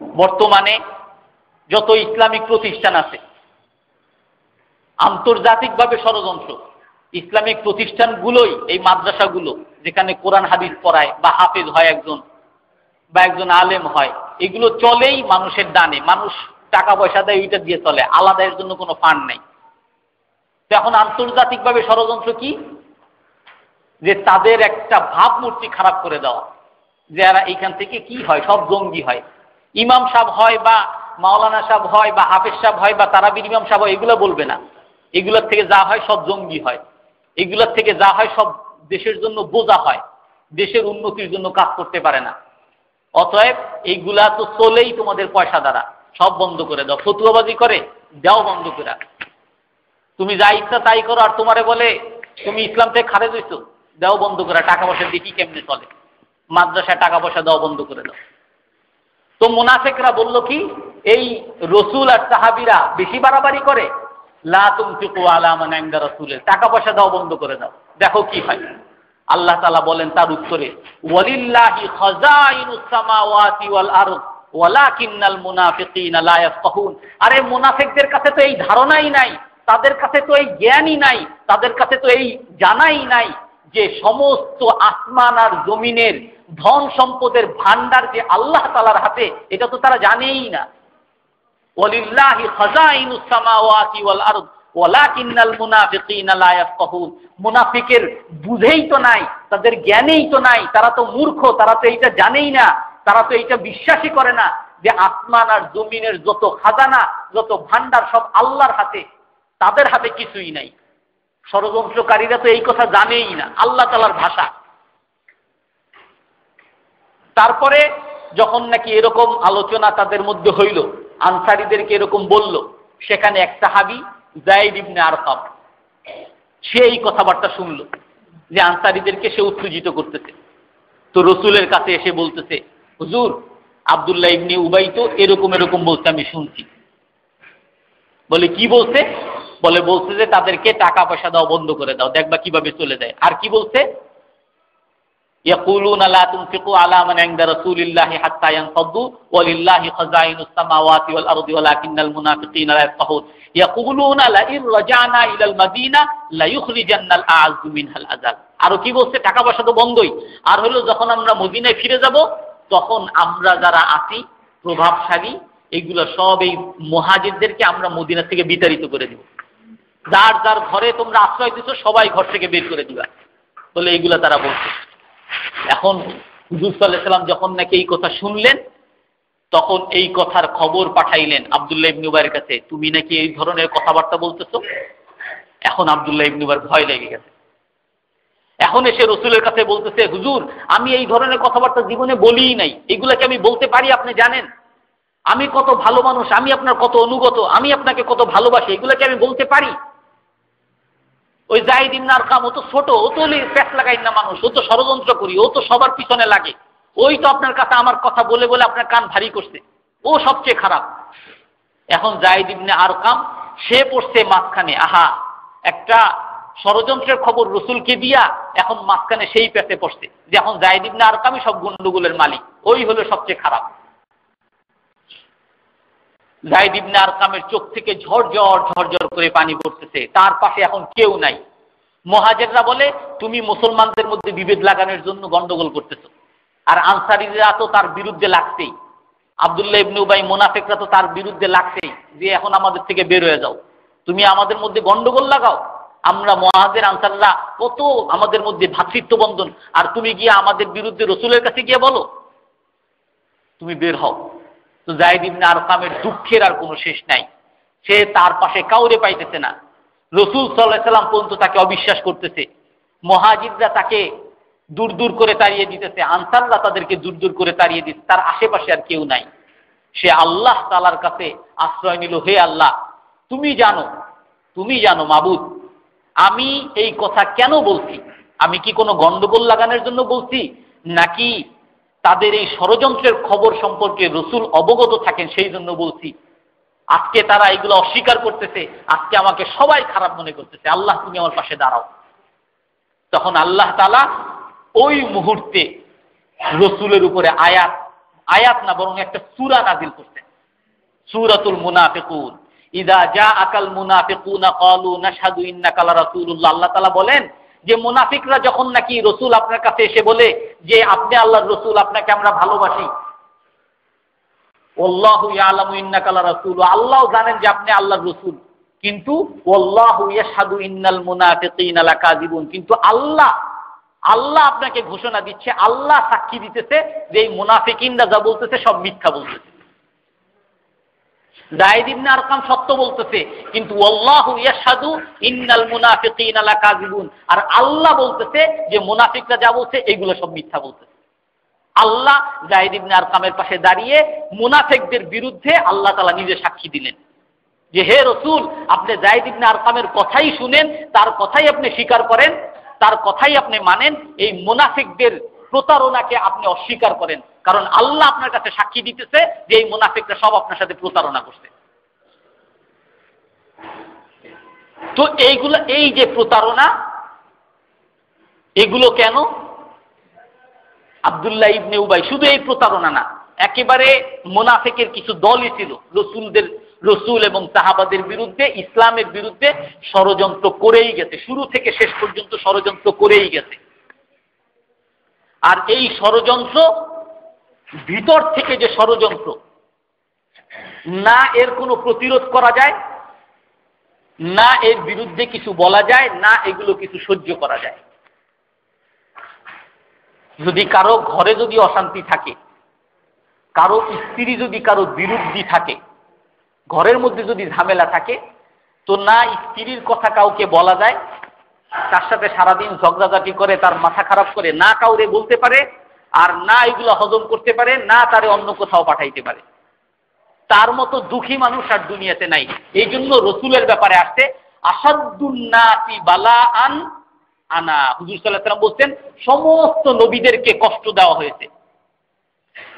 বর্তমানে যত ইসলামিক প্রতিষ্ঠান আছে, আন্তর্জাতিকভাবে ষড়যন্ত্র, ইসলামিক প্রতিষ্ঠানগুলোই, এই মাদ্রাসাগুলো যেখানে কোরআন হাদিস পড়ায় বা হাফেজ হয় একজন বা একজন আলেম হয়, এগুলো চলেই মানুষের দানে, মানুষ টাকা পয়সা দেয়, ওইটা দিয়ে চলে, আলাদা এর জন্য কোনো ফান্ড নেই। তো এখন আন্তর্জাতিকভাবে ষড়যন্ত্র কি? যে তাদের একটা ভাবমূর্তি খারাপ করে দেওয়া, যে এরা এইখান থেকে কি হয়, সব জঙ্গি হয়, ইমাম সাহেব হয় বা মাওলানা সাহেব হয় বা হাফেজ সাহেব হয় বা তারাবির ইমাম সাহেব হয়, এগুলো বলবে না। এগুলোর থেকে যা হয় সব জঙ্গি হয়, এগুলোর থেকে যা হয় সব দেশের জন্য বোঝা হয়, দেশের উন্নতির জন্য কাজ করতে পারে না। অতএব এইগুলা তো চলেই তোমাদের পয়সা দ্বারা, সব বন্ধ করে দাও। ফতুয়াবাজি করে যাও বন্ধ করে। তুমি যা ইচ্ছা তাই করো, আর তোমারে বলে তুমি ইসলাম থেকে খারেজ হইছো, দাও বন্ধ করে। টাকা পয়সা দেখি কেমনে চলে, মাদ্রাসায় টাকা পয়সা দাও বন্ধ করে দাও। তো মুনাফিকরা বলল কি, এই রসুল আর সাহাবীরা বেশি বাড়াবাড়ি করে, লা তুনফিকু আলা মান ইনদা রাসূলিল, টাকা পয়সা দাও বন্ধ করে দাও, দেখো কি হয়। আল্লাহ তাআলা বলেন তার উত্তরে, ওয়ালিল্লাহি খাযাইনুস সামাওয়াতি ওয়াল আরদ ওয়ালাকিন্নাল মুনাফিকিনা লা ইয়াফকাহুন। আরে মুনাফিকদের কাছে তো এই ধারণাই নাই, তাদের কাছে তো এই জ্ঞানই নাই, তাদের কাছে তো এই জানাই নাই যে সমস্ত আসমান আর জমিনের ধন সম্পদের ভান্ডার যে আল্লাহ তাআলার হাতে, এটা তো তারা জানেই না। ওয়ালিল্লাহি খাযাইনুস সামাওয়াতি ওয়াল আরদ ওয়ালাকিন্নাল মুনাফিকিনা লা ইয়াফকাহুন। মুনাফিকের বুঝেই তো নাই, তাদের জ্ঞানেই তো নাই, তারা তো মূর্খ, তারা তো এইটা জানেই না, তারা তো এইটা বিশ্বাসই করে না যে আসমান আর জমিনের যত খাজানা, যত ভান্ডার সব আল্লাহর হাতে, তাদের হাতে কিছুই নাই। ষড়যন্ত্রকারীরা তো এই কথা জানেই না, আল্লাহ তাআলার ভাষা। তারপরে যখন নাকি এরকম আলোচনা তাদের মধ্যে হইল, আনসারীদেরকে এরকম বলল, সেখানে এক সাহাবী যায়েদ ইবনে আরকাম, সে এই কথাবার্তা শুনলো যে আনসারীদেরকে সে উত্তেজিত করতেছে। তো রসুলের কাছে এসে বলতেছে, হুজুর আব্দুল্লাহ ইবনে উবাই তো এরকম এরকম বলতে আমি শুনছি। বলে কি বলছে? বলছে যে তাদেরকে টাকা পয়সা দাও বন্ধ করে দাও, দেখবা কিভাবে চলে যায়। আর কি বলছে? ইয়াকুলুনা লা তুনফিকু আলা মান ইনদা রাসূলিল্লাহি হাত্তা ইয়ানফাদু ওয়ালিল্লাহি খাযাইনুস সামাওয়াতি ওয়াল আরদি ওয়ালাকিন্নাল মুনাফিকিনা লা ইয়াফকাহুন ইয়াকুলুনা লা ইন রাজানা ইলাল মাদিনা লা ইখরিজান্নাল আ'আযু মিনহাল আযাল। আর কি বলছে? টাকা পয়সা তো বন্ধই, আর হলো যখন আমরা মদিনায় ফিরে যাব, তখন আমরা যারা আছি প্রভাবশালী, এগুলো সব এই মুহাজিরদেরকে আমরা মদিনা থেকে বিতাড়িত করে দিব। যার যার ঘরে তোমরা আশ্রয় দিছো সবাই ঘর থেকে বের করে দিবা, বলে এইগুলা তারা বলছে। এখন হুজুর সাল্লাল্লাহু আলাইহি ওয়াসাল্লাম যখন নাকি এই কথা শুনলেন, তখন এই কথার খবর পাঠাইলেন আব্দুল্লাহ ইবনে উবাইয়ের কাছে, তুমি নাকি এই ধরনের কথাবার্তা বলতেছো। এখন আব্দুল্লাহ ইবনে উবাইর ভয় লেগে গেছে। এখন এসে রসুলের কাছে বলতেছে, হুজুর আমি এই ধরনের কথাবার্তা জীবনে বলিই নাই, এগুলাকে আমি বলতে পারি, আপনি জানেন আমি কত ভালো মানুষ, আমি আপনার কত অনুগত, আমি আপনাকে কত ভালোবাসি, এগুলাকে আমি বলতে পারি। ওই যায়েদ ইবনে আরকাম, ও তো ছোট, ও তো প্যাচ লাগাই না মানুষ, ও তো ষড়যন্ত্র করি, ও তো সবার পিছনে লাগে, ওই তো আপনার কাছে আমার কথা বলে বলে আপনার কান ভারী করছে, ও সবচেয়ে খারাপ। এখন যায়েদ ইবনে আরকাম সে পড়ছে মাঝখানে, আহা একটা ষড়যন্ত্রের খবর রসুলকে দিয়া এখন মাঝখানে সেই পেতে পড়ছে যে এখন যায়েদ ইবনে আরকামই সব গন্ডগোলের মালিক, ওই হলো সবচেয়ে খারাপ। যায়েদ ইবনে আরকামের চোখ থেকে ঝরঝর ঝরঝর করে পানি পড়তেছে, তার পাশে এখন কেউ নাই। মুহাজিররা বলে, তুমি মুসলমানদের মধ্যে বিভেদ লাগানোর জন্য গন্ডগোল করতেছো, আর আনসারীরা তো তার বিরুদ্ধে লাগছেই, আব্দুল্লাহ ইবনে উবাই মুনাফিকরা তো তার বিরুদ্ধে লাগছেই যে এখন আমাদের থেকে বের হয়ে যাও, তুমি আমাদের মধ্যে গন্ডগোল লাগাও। আমরা মুহাজির আনসাররা কত আমাদের মধ্যে ভ্রাতৃত্ব বন্ধন, আর তুমি গিয়ে আমাদের বিরুদ্ধে রসুলের কাছে গিয়ে বলো, তুমি বের হও। তো যায়েদ ইবনে আরকামের দুঃখের আর কোনো শেষ নাই, সে তার পাশে কাউরে পাইতেছে না। রসুল সাল্লাল্লাহু আলাইহি ওয়াসাল্লাম পর্যন্ত তাকে অবিশ্বাস করতেছে, মুহাজিররা তাকে দূর দূর করে তাড়িয়ে দিতেছে, আনসাররা তাদেরকে দূর দূর করে তাড়িয়ে দিচ্ছে, তার আশেপাশে আর কেউ নাই। সে আল্লাহ তাআলার কাছে আশ্রয় নিল, হে আল্লাহ তুমি জানো মাবুদ, আমি এই কথা কেন বলছি? আমি কি কোনো গন্ডগোল লাগানোর জন্য বলছি, নাকি তাদের এই ষড়যন্ত্রের খবর সম্পর্কে রসুল অবগত থাকেন সেই জন্য বলছি? আজকে তারা এগুলো অস্বীকার করতেছে, আজকে আমাকে সবাই খারাপ মনে করতেছে, আল্লাহ তুমি আমার পাশে দাঁড়াও। তখন আল্লাহ তাআলা ওই মুহূর্তে রসুলের উপরে আয়াত না বরং একটা সূরা নাযিল করতেন, সূরাতুল মুনাফিকুন। ইযা জাআকাল মুনাফিকুনা ক্বালু নাশহাদু ইন্নাকা লারাসূলুল্লাহ। আল্লাহ তাআলা বলেন যে মুনাফিকরা যখন নাকি রসুল আপনার কাছে এসে বলে যে আপনি আল্লাহর রসুল, আপনাকে আমরা ভালোবাসি, ওয়াল্লাহু ইয়ালামু ইন্নাকা লারাসূলু, আল্লাহ জানেন যে আপনি আল্লাহর রসুল, কিন্তু ওয়াল্লাহু ইয়াশহাদু ইন্নাল মুনাফিকিনা লাকাযিবুন, কিন্তু আল্লাহ আপনাকে ঘোষণা দিচ্ছে, আল্লাহ সাক্ষী দিতেছে যে এই মুনাফিকিনরা যা বলতেছে সব মিথ্যা বলতেছে। যায়েদ ইবনে আরকাম সত্য বলতেছে, কিন্তু আল্লাহু ইয়াশহাদু ইন্নাল মুনাফিকিনা লাকাযিবুন, আর আল্লাহ বলতেছে যে মুনাফিকরা যা বলছে এগুলো সব মিথ্যা বলতেছে। আল্লাহ যায়েদ ইবনে আরকামের পাশে দাঁড়িয়ে মুনাফিকদের বিরুদ্ধে আল্লাহ তাআলা নিজে সাক্ষী দিলেন যে হে রাসূল, আপনি যায়েদ ইবনে আরকামের কথাই শুনেন, তার কথাই আপনি স্বীকার করেন, তার কথাই আপনি মানেন, এই মুনাফিকদের প্রতারণাকে আপনি অস্বীকার করেন, কারণ আল্লাহ আপনার কাছে সাক্ষী দিতেছে যে এই মুনাফিকরা সব আপনার সাথে প্রতারণা করছে। তো এইগুলো, এই যে প্রতারণা, এগুলো কেন? আব্দুল্লাহ ইবনে উবাই শুধু এই প্রতারণা না, একেবারে মুনাফিকের কিছু দলই ছিল রসুল এবং সাহাবাদের বিরুদ্ধে, ইসলামের বিরুদ্ধে ষড়যন্ত্র করেই গেছে, শুরু থেকে শেষ পর্যন্ত ষড়যন্ত্র করেই গেছে। আর এই ষড়যন্ত্র, ভিতর থেকে যে ষড়যন্ত্র, না এর কোনো প্রতিরোধ করা যায়, না এর বিরুদ্ধে কিছু বলা যায়, না এগুলো কিছু সহ্য করা যায়। যদি কারো ঘরে যদি অশান্তি থাকে, কারো স্ত্রী যদি কারো বিরুদ্ধী থাকে, ঘরের মধ্যে যদি ঝামেলা থাকে, তো না স্ত্রীর কথা কাউকে বলা যায়, তার সাথে সারাদিন ঝগড়াঝাটি করে তার মাথা খারাপ করে না কাউরে বলতে পারে, আর না এগুলো হজম করতে পারে, না তারে অন্য কোথাও পাঠাইতে পারে। তার মতো দুঃখী মানুষ আর দুনিয়াতে নাই। এই জন্য রসুলের ব্যাপারে আসছে আসাদুন নাসি বালাআন আনা। হুজুর সাল্লাল্লাহু আলাইহি ওয়াসাল্লাম বলছেন সমস্ত নবীদেরকে কষ্ট দেওয়া হয়েছে।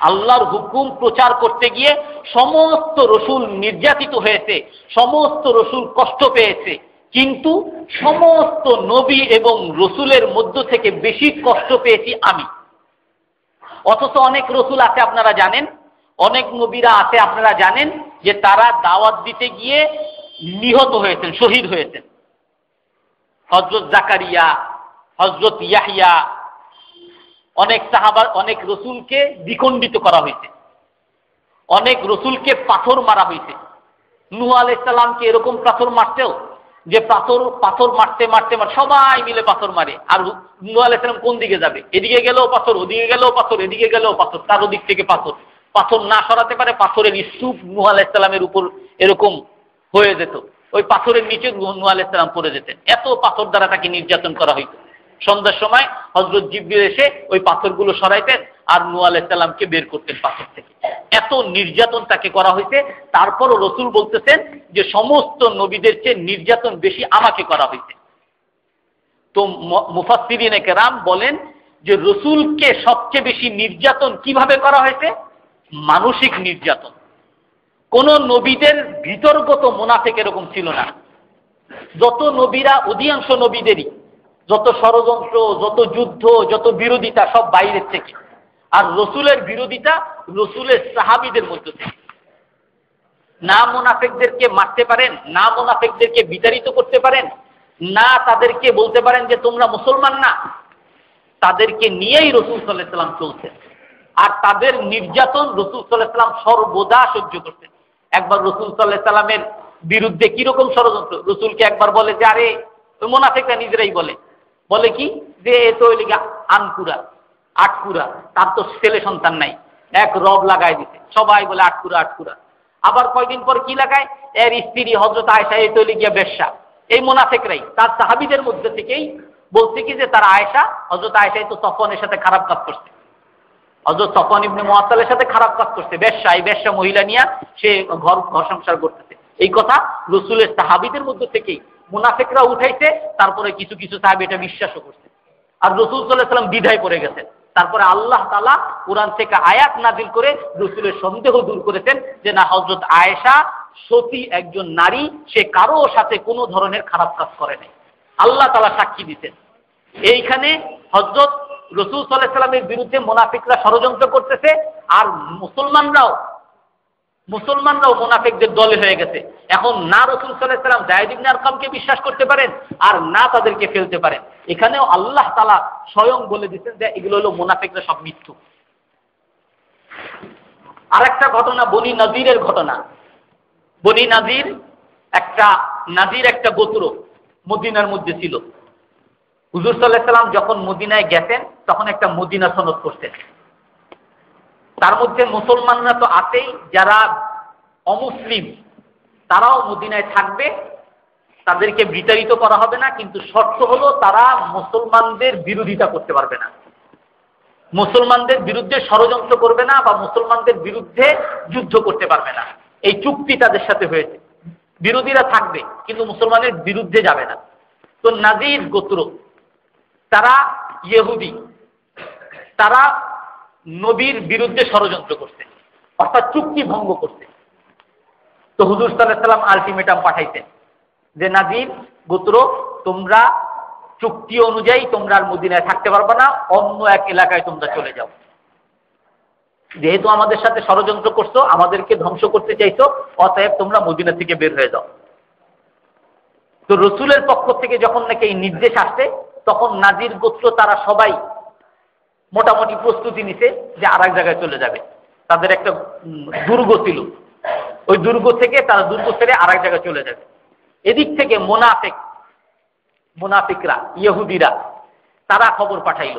আল্লাহর হুকুম প্রচার করতে গিয়ে সমস্ত রসুল নির্যাতিত হয়েছে, সমস্ত রসুল কষ্ট পেয়েছে, কিন্তু সমস্ত নবী এবং রসুলের মধ্য থেকে বেশি কষ্ট পেয়েছি আমি। অথচ অনেক রসুল আছে আপনারা জানেন, অনেক নবীরা আছে আপনারা জানেন যে তারা দাওয়াত দিতে গিয়ে নিহত হয়েছেন, শহীদ হয়েছেন। হযরত জাকারিয়া, হযরত ইয়াহইয়া, অনেক সাহাবা, অনেক রসুলকে দ্বিখণ্ডিত করা হয়েছে, অনেক রসুলকে পাথর মারা হয়েছে। নূহ আলাইহিস সালামকে এরকম পাথর মারতেও, যে পাথর মারতে মারতে সবাই মিলে পাথর মারে, আর নূহ আলাইহিস সালাম কোন দিকে যাবে? এদিকে গেলেও পাথর, ওদিকে গেলেও পাথর, এদিকে গেলেও পাথর, তার ওদিক থেকে পাথর, পাথর না সরাতে পারে, পাথরের স্তূপ নূহ আলাইহিস সালামের উপর এরকম হয়ে যেত, ওই পাথরের নিচে নূহ আলাইহিস সালাম পড়ে যেতেন। এত পাথর দ্বারা তাকে নির্যাতন করা হইত। সন্ধ্যার সময় হযরত জিবরিল এসে ওই পাথরগুলো সরাইতেন আর নূহ আলাইহিস সালামকে বের করতেন পাথর থেকে। এত নির্যাতন তাকে করা হয়েছে। তারপরও রসুল বলতেছেন যে সমস্ত নবীদের চেয়ে নির্যাতন বেশি আমাকে করা হয়েছে। তো মুফাসসিরিনে কেরাম বলেন যে রসুলকে সবচেয়ে বেশি নির্যাতন কিভাবে করা হয়েছে? মানসিক নির্যাতন। কোন নবীদের ভিতরগত মুনাফিক এরকম ছিল না। যত নবীরা, অধিকাংশ নবীদেরই যত ষড়যন্ত্র, যত যুদ্ধ, যত বিরোধিতা সব বাইরের থেকে, আর রসুলের বিরোধিতা রসুলের সাহাবীদের মধ্য থেকে। না মুনাফিকদেরকে মারতে পারেন, না মুনাফিকদেরকে বিতাড়িত করতে পারেন, না তাদেরকে বলতে পারেন যে তোমরা মুসলমান না। তাদেরকে নিয়েই রসুল সাল্লাল্লাহু আলাইহি ওয়াসাল্লাম চলছেন, আর তাদের নির্যাতন রসুল সাল্লাল্লাহু আলাইহি ওয়াসাল্লাম সর্বদা সহ্য করতেন। একবার রসুল সাল্লাল্লাহু আলাইহি ওয়াসাল্লামের বিরুদ্ধে কিরকম ষড়যন্ত্র, রসুলকে একবার বলে যে আরে ওই মুনাফিকরা নিজেরাই বলে কি যে এ তো ওই লিগা আনকুরা, আটকুরা, তার তো ছেলে সন্তান নাই, এক রব লাগাই দিতে, সবাই বলে আটকুরা আটকুরা। আবার কয়দিন পর কি লাগায়, এর স্ত্রী হযরত আয়েশা এই তো লিগিয়া বেশ্যা। এই মুনাফিকরাই তার সাহাবীদের মধ্যে থেকেই বলছে কি যে তার আয়েশা, হযরত আয়েশা তো সফওয়ানের সাথে খারাপ কাজ করছে, হযরত সফওয়ান ইবনে মুআত্তালের সাথে খারাপ কাজ করছে, বেশ্যা, এই বেশ্যা মহিলা নিয়ে সে ঘর সংসার করতেছে। এই কথা রসুলের সাহাবীদের মধ্যে থেকেই মুনাফিকরা উঠাইছে। তারপরে কিছু কিছু সাহাবী এটা বিশ্বাসও করছে, আর রাসূল সাল্লাল্লাহু আলাইহি ওয়াসাল্লাম দ্বিধায় পড়ে গেছেন। তারপরে আল্লাহ তাআলা কুরআন থেকে আয়াত নাযিল করে রাসূলের সন্দেহ দূর করেছেন যে না, হযরত আয়েশা সতী একজন নারী, সে কারো সাথে কোনো ধরনের খারাপ কাজ করে নাই। আল্লাহ তাআলা সাক্ষী দিতেন। এইখানে হযরত রাসূল সাল্লাল্লাহু আলাইহি ওয়াসাল্লামের বিরুদ্ধে মুনাফিকরা ষড়যন্ত্র করতেছে, আর মুসলমানরাও মুনাফিকদের দলে হয়ে গেছে। এখন না রাসূল সাল্লাল্লাহু আলাইহি ওয়াসাল্লাম যায়েদ ইবনে আরকামকে বিশ্বাস করতে পারেন, আর না তাদেরকে ফেলতে পারেন। এখানেও আল্লাহ তাআলা স্বয়ং বলে দিচ্ছেন যে এগুলো হলো মুনাফিকরা সব মিথ্যু। আরেকটা ঘটনা বনি নযীরের ঘটনা। বনি নযীর একটা গোত্র মদিনার মধ্যে ছিল। হুজুর সাল্লাল্লাহু আলাইহি ওয়াসাল্লাম যখন মদিনায় গেছেন তখন একটা মদিনা সনদ করতেন। তার মধ্যে মুসলমানরা তো আছেই, যারা অমুসলিম তারাও মদিনায় থাকবে, তাদেরকে বিতাড়িত করা হবে না, কিন্তু শর্ত হলো তারা মুসলমানদের বিরোধিতা করতে পারবে না, মুসলমানদের বিরুদ্ধে ষড়যন্ত্র করবে না, বা মুসলমানদের বিরুদ্ধে যুদ্ধ করতে পারবে না। এই চুক্তি তাদের সাথে হয়েছে। বিরোধীরা থাকবে কিন্তু মুসলমানের বিরুদ্ধে যাবে না। তো নাজির গোত্র তারা ইহুদি, তারা নবীর বিরুদ্ধে ষড়যন্ত্র করছে, অর্থাৎ চুক্তি ভঙ্গ করছে। তো হুজুর সাল্লাল্লাহু আলাইহি ওয়াসাল্লাম আলটিমেটাম পাঠাইছেন যে নাজির গোত্র, তোমরা চুক্তি অনুযায়ী তোমরা আর মদিনায় থাকতে পারবে না, অন্য এক এলাকায় তোমরা চলে যাও। যেহেতু আমাদের সাথে ষড়যন্ত্র করছো, আমাদেরকে ধ্বংস করতে চাইছো, অতএব তোমরা মদিনা থেকে বের হয়ে যাও। তো রসুলের পক্ষ থেকে যখন নাকি এই নির্দেশ আসছে, তখন নাজির গোত্র তারা সবাই মোটামুটি প্রস্তুতি নিছে যে আর এক জায়গায় চলে যাবে। তাদের একটা দুর্গ ছিল, ওই দুর্গ থেকে তারা দুর্গ ছেড়ে আর এক জায়গায় চলে যাবে। এদিক থেকে মুনাফিকরা ইহুদিরা তারা খবর পাঠাইল।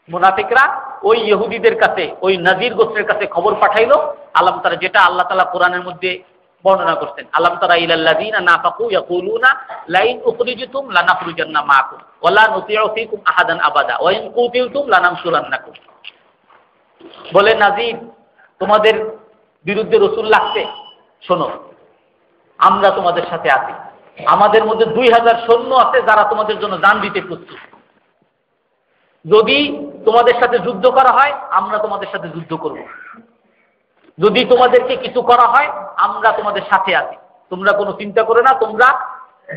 মুনাফিকরা ওই ইহুদিদের কাছে, ওই নাজির গোত্রের কাছে খবর পাঠাইলো, আলাম তারা, যেটা আল্লাহ তাআলা কোরআনের মধ্যে বর্ণনা করছেন, আলাম তারা ইলাল্লাযিনা নাফাকু ইয়াকুলুনা লাইন উখরিজতুম লানাখরুজান্না মাআকুম ওয়া লা নুতিউ ফীকুম আহাদান আবাদা ওয়া ইন কুতিলতুম লানানসুরান্নাকুম। বলে নাজির, তোমাদের বিরুদ্ধে রাসূল লাগছে, শোনো, আমরা তোমাদের সাথে আছি, আমাদের মধ্যে 2000 সৈন্য আছে যারা তোমাদের জন্য জান দিতে প্রস্তুত। যদি তোমাদের সাথে যুদ্ধ করা হয় আমরা তোমাদের সাথে যুদ্ধ করব, যদি তোমাদেরকে কিছু করা হয় আমরা তোমাদের সাথে আছি, তোমরা কোনো চিন্তা করো না, তোমরা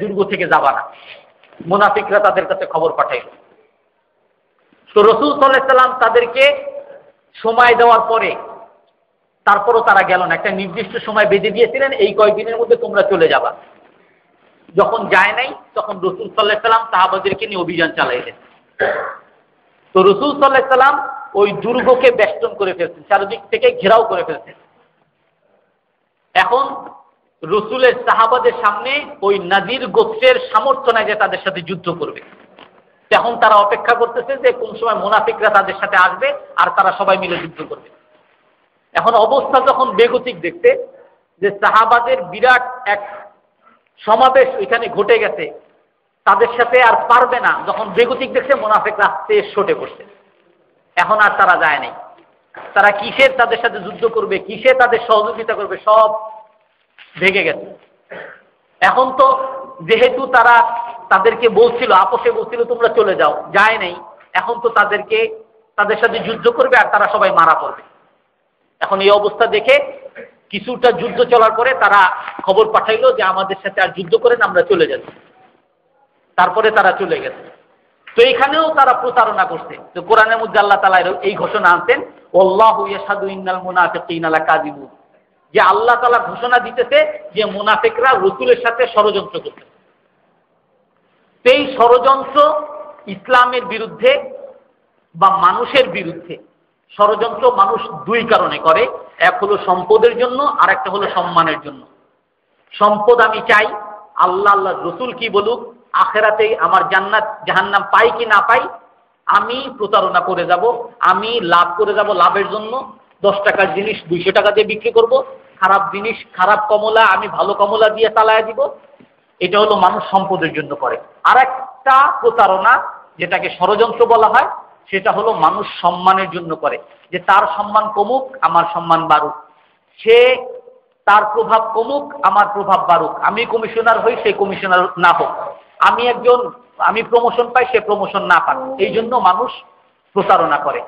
দুর্গ থেকে যাবা না। মুনাফিকরা তাদের কাছে খবর পাঠাইল। তো রাসূল সাল্লাল্লাহু আলাইহি ওয়াসাল্লাম তাদেরকে সময় দেওয়ার পরে তারপরও তারা গেল না। একটা নির্দিষ্ট সময় বেঁধে দিয়েছিলেন, এই কয়েকদিনের মধ্যে তোমরা চলে যাবা। যখন যায় নাই তখন রাসূল সাল্লাল্লাহু আলাইহি ওয়াসাল্লাম সাহাবাদেরকে নিয়ে অভিযান চালাইলেন। তো রাসূল সাল্লাল্লাহু আলাইহি ওয়াসাল্লাম ওই দুর্গকে বেষ্টন করে ফেলছেন, চারদিক থেকে ঘেরাও করে ফেলছেন। এখন রাসূলের সাহাবাদের সামনে ওই নাজির গোত্রের সামর্থ্য নাই যে তাদের সাথে যুদ্ধ করবে। এখন তারা অপেক্ষা করতেছে যে কোন সময় মুনাফিকরা তাদের সাথে আসবে আর তারা সবাই মিলে যুদ্ধ করবে। এখন অবস্থা যখন বেগতিক দেখতে যে সাহাবাদের বিরাট এক সমাবেশ এখানে ঘটে গেছে, তাদের সাথে আর পারবে না, যখন বেগতিক দেখছে মুনাফিকরা শেষ ছুটে পড়ছে। এখন আর তারা যায় নাই, তারা কিসের তাদের সাথে যুদ্ধ করবে, কিসে তাদের সহযোগিতা করবে, সব ভেঙে গেছে। এখন তো যেহেতু তারা তাদেরকে বলছিল, আপোষে বলছিল তোমরা চলে যাও, যায় নাই, এখন তো তাদের সাথে যুদ্ধ করবে আর তারা সবাই মারা পড়বে। এখন এই অবস্থা দেখে কিছুটা যুদ্ধ চলার পরে তারা খবর পাঠাইলো যে আমাদের সাথে আর যুদ্ধ করেন, আমরা চলে যাচ্ছি। তারপরে তারা চলে গেছে। তো এখানেও তারা প্রতারণা করছে। তো কোরআনের মধ্যে আল্লাহ তাআলা এই ঘোষণা আনছেন, ওয়াল্লাহু ইয়াশহাদু ইন্নাল মুনাফিকিনা লাকাযিবুন, যে আল্লাহ তাআলা ঘোষণা দিতেছে যে মুনাফিকরা রাসূলের সাথে ষড়যন্ত্র করছে। সেই ষড়যন্ত্র ইসলামের বিরুদ্ধে বা মানুষের বিরুদ্ধে। ষড়যন্ত্র মানুষ দুই কারণে করে, এক হলো সম্পদের জন্য আর একটা হলো সম্মানের জন্য। সম্পদ আমি চাই, আল্লাহ রাসূল কি বলুক, আখেরাতে আমার জান্নাত জাহান্নাম পাই কি না পাই, আমি প্রতারণা করে যাব, আমি লাভ করে যাব, লাভের জন্য 10 টাকার জিনিস 200 টাকা দিয়ে বিক্রি করব, খারাপ জিনিস, খারাপ কমলা আমি ভালো কমলা দিয়ে চালায় দিব। এটা হলো মানুষ সম্পদের জন্য করে। আর একটা প্রতারণা যেটাকে ষড়যন্ত্র বলা হয়, সেটা হলো মানুষ সম্মানের জন্য করে, যে তার সম্মান কমুক আমার সম্মান বাড়ুক, সে তার প্রভাব কমুক আমার প্রভাব বাড়ুক, আমি কমিশনার হই সে কমিশনার না হোক, আমি প্রমোশন পাই সে প্রমোশন না পাক, এই জন্য মানুষ প্রতারণা করে।